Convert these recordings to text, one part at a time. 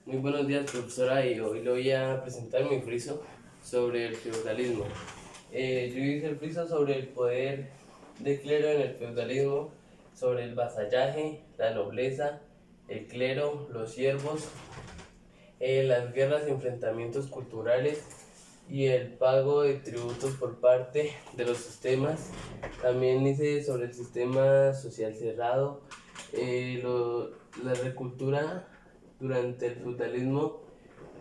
Muy buenos días, profesora, y hoy le voy a presentar mi friso sobre el feudalismo. Yo hice el friso sobre el poder del clero en el feudalismo, sobre el vasallaje, la nobleza, el clero, los siervos, las guerras y enfrentamientos culturales y el pago de tributos por parte de los sistemas. También hice sobre el sistema social cerrado, la recultura durante el feudalismo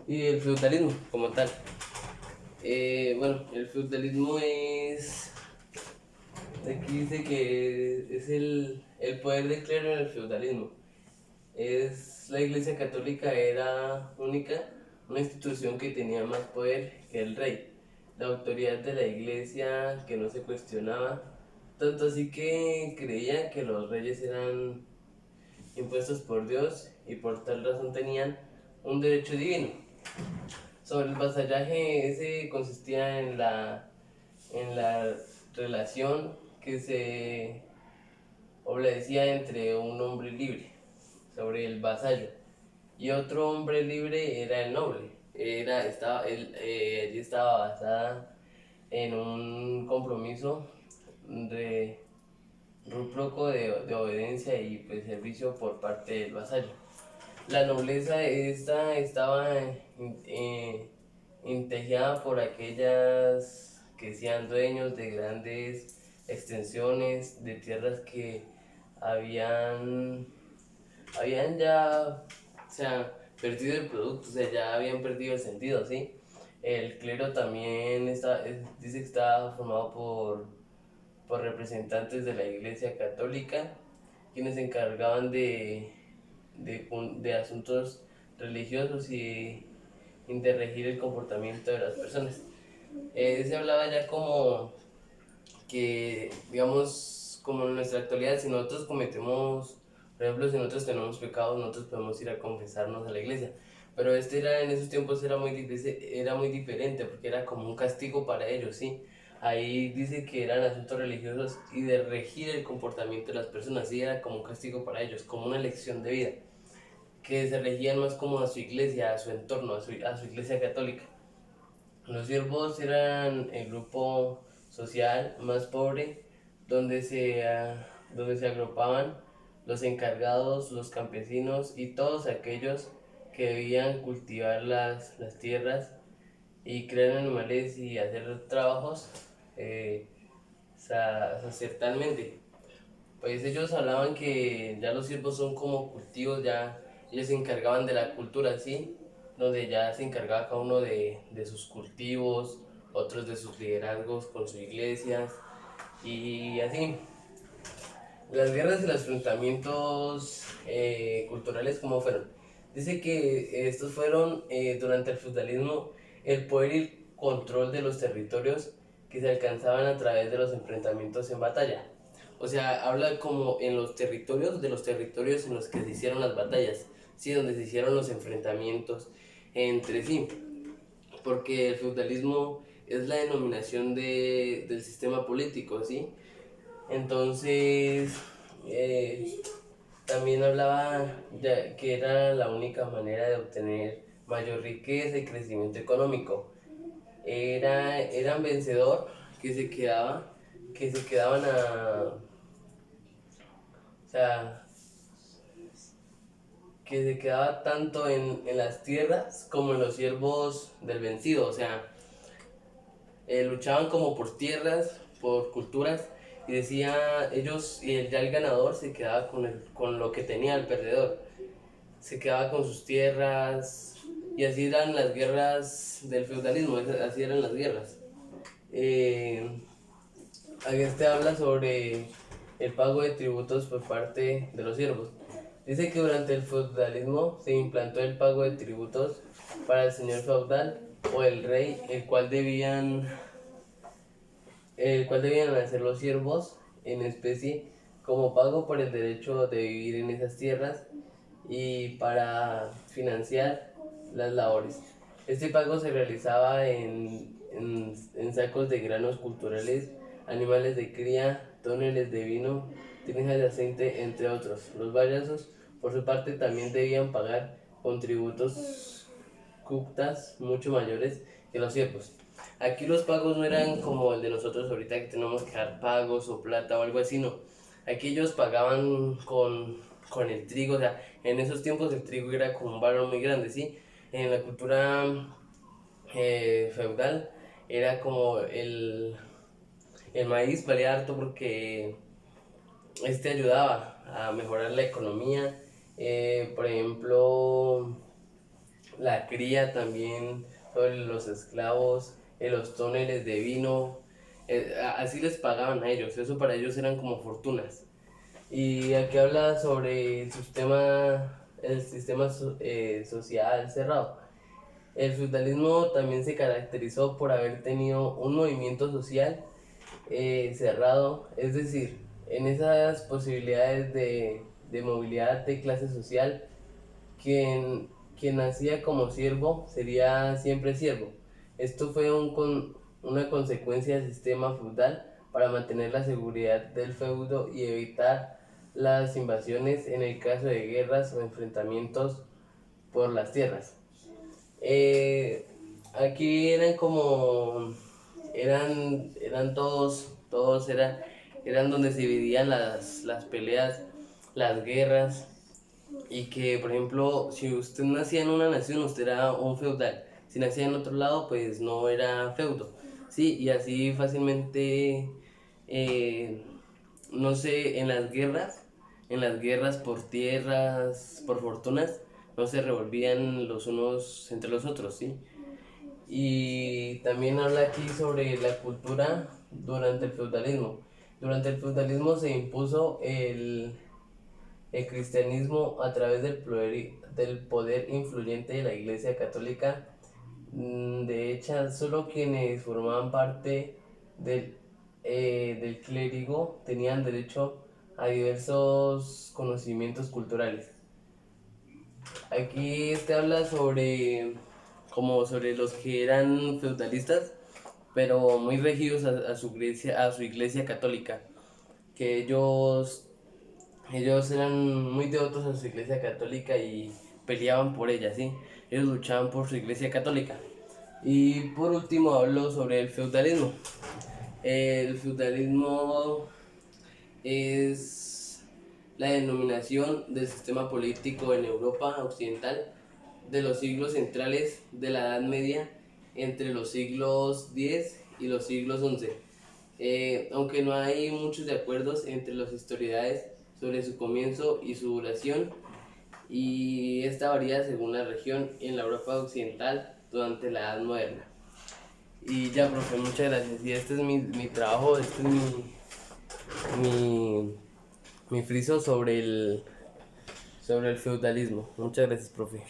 y el feudalismo como tal. Bueno, el feudalismo es, aquí dice que es el poder de clero en el feudalismo. La Iglesia Católica era única, una institución que tenía más poder que el rey. La autoridad de la Iglesia que no se cuestionaba, tanto así que creía que los reyes eran impuestos por Dios y por tal razón tenían un derecho divino. Sobre el vasallaje, ese consistía en la relación que se obedecía entre un hombre libre sobre el vasallo y otro hombre libre era el noble. Allí estaba basada en un compromiso de rúproco de obediencia y pues, servicio por parte del vasallo. La nobleza esta estaba integrada por aquellas que sean dueños de grandes extensiones de tierras que habían, habían ya, o sea, perdido el producto, o sea, ya habían perdido el sentido, ¿sí? El clero también dice que está formado por representantes de la Iglesia Católica, quienes se encargaban de asuntos religiosos y de regir el comportamiento de las personas. Se hablaba ya como que, digamos, como en nuestra actualidad, si nosotros cometemos, por ejemplo, si nosotros tenemos pecados, nosotros podemos ir a confesarnos a la iglesia. Pero en esos tiempos era muy difícil, era muy diferente porque era como un castigo para ellos, ¿sí? Ahí dice que eran asuntos religiosos y de regir el comportamiento de las personas, sí, era como un castigo para ellos, como una lección de vida, que se regían más como a su iglesia, a su entorno, a su iglesia católica. Los siervos eran el grupo social más pobre donde se agrupaban los encargados, los campesinos y todos aquellos que debían cultivar las tierras y crear animales y hacer trabajos sacerdotalmente. Pues ellos hablaban que ya los siervos son como cultivos, ya ellos se encargaban de la cultura, ¿sí? Donde ya se encargaba cada uno de sus cultivos, otros de sus liderazgos con sus iglesias y así. Las guerras y los enfrentamientos culturales, ¿cómo fueron? Dice que estos fueron durante el feudalismo el poder y el control de los territorios que se alcanzaban a través de los enfrentamientos en batalla. O sea, habla como en de los territorios en los que se hicieron las batallas, ¿sí? Donde se hicieron los enfrentamientos entre sí. Porque el feudalismo es la denominación del sistema político, ¿sí? Entonces, eh, también hablaba que era la única manera de obtener mayor riqueza y crecimiento económico. Eran vencedor que se quedaban o sea, que se quedaba tanto en las tierras como en los siervos del vencido. O sea, luchaban como por tierras, por culturas, y decía ellos, ya el ganador se quedaba con lo que tenía el perdedor, se quedaba con sus tierras, y así eran las guerras del feudalismo, así eran las guerras. Eh, Este habla sobre el pago de tributos por parte de los siervos. Dice que durante el feudalismo se implantó el pago de tributos para el señor feudal o el rey, el cual debían hacer los siervos en especie como pago por el derecho de vivir en esas tierras y para financiar las labores. Este pago se realizaba en sacos de granos culturales, animales de cría, tóneles de vino, tinajas de aceite, entre otros. Los vallados, por su parte, también debían pagar con tributos cuptas mucho mayores que los siervos. Aquí los pagos no eran como el de nosotros ahorita que tenemos que dar pagos o plata o algo así, no. Aquí ellos pagaban con el trigo, o sea, en esos tiempos el trigo era como un valor muy grande, ¿sí? En la cultura feudal era como el maíz valía harto porque este ayudaba a mejorar la economía. Por ejemplo, la cría también sobre los esclavos, los tonelajes de vino, así les pagaban a ellos, eso para ellos eran como fortunas. Y aquí habla sobre el sistema social cerrado. El feudalismo también se caracterizó por haber tenido un movimiento social cerrado, es decir, en esas posibilidades de movilidad de clase social, quien, quien nacía como siervo sería siempre siervo. Esto fue una consecuencia del sistema feudal para mantener la seguridad del feudo y evitar las invasiones en el caso de guerras o enfrentamientos por las tierras. Aquí eran eran donde se dividían las peleas, las guerras, y que, por ejemplo, si usted nacía en una nación, usted era un feudal. Si nacía en otro lado, pues no era feudo. Sí, y así fácilmente, eh, no sé, en las guerras por tierras, por fortunas, no se revolvían los unos entre los otros, ¿sí? Y también habla aquí sobre la cultura durante el feudalismo. Durante el feudalismo se impuso el cristianismo a través del poder influyente de la Iglesia Católica. De hecho, solo quienes formaban parte del clérigo tenían derecho a diversos conocimientos culturales. Aquí este habla sobre los que eran feudalistas, pero muy regidos a su iglesia católica, que ellos eran muy devotos a su iglesia católica y peleaban por ella, ¿sí? Ellos luchaban por su iglesia católica. Y por último hablo sobre el feudalismo. El feudalismo es la denominación del sistema político en Europa occidental de los siglos centrales de la Edad Media entre los siglos X y los siglos XI. Aunque no hay muchos de acuerdos entre los historiadores sobre su comienzo y su duración, y esta varía según la región en la Europa occidental durante la Edad Moderna. Y ya, profe, muchas gracias. Y este es mi trabajo, este es mi, mi friso sobre el feudalismo. Muchas gracias, profe.